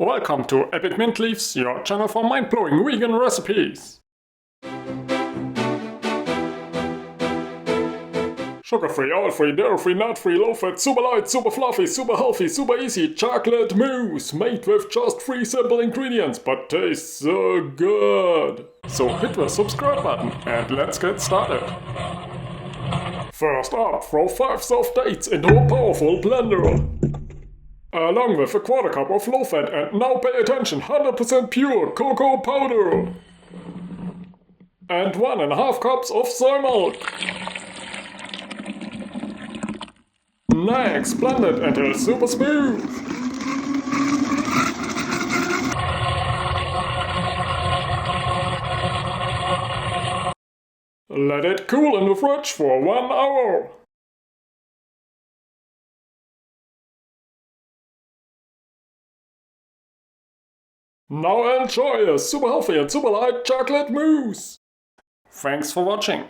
Welcome to Epic Mint Leaves, your channel for mind-blowing vegan recipes. Sugar-free, oil-free, dairy-free, nut-free, low-fat, super light, super fluffy, super healthy, super easy chocolate mousse made with just 3 simple ingredients, but tastes so good. So hit the subscribe button and let's get started. First up, throw 5 soft dates into a powerful blender. Along with a quarter cup of low-fat and now pay attention, 100% pure cocoa powder. And 1.5 cups of soy milk. Next, blend it until super smooth. Let it cool in the fridge for 1 hour. Now enjoy a super healthy and super light chocolate mousse! Thanks for watching!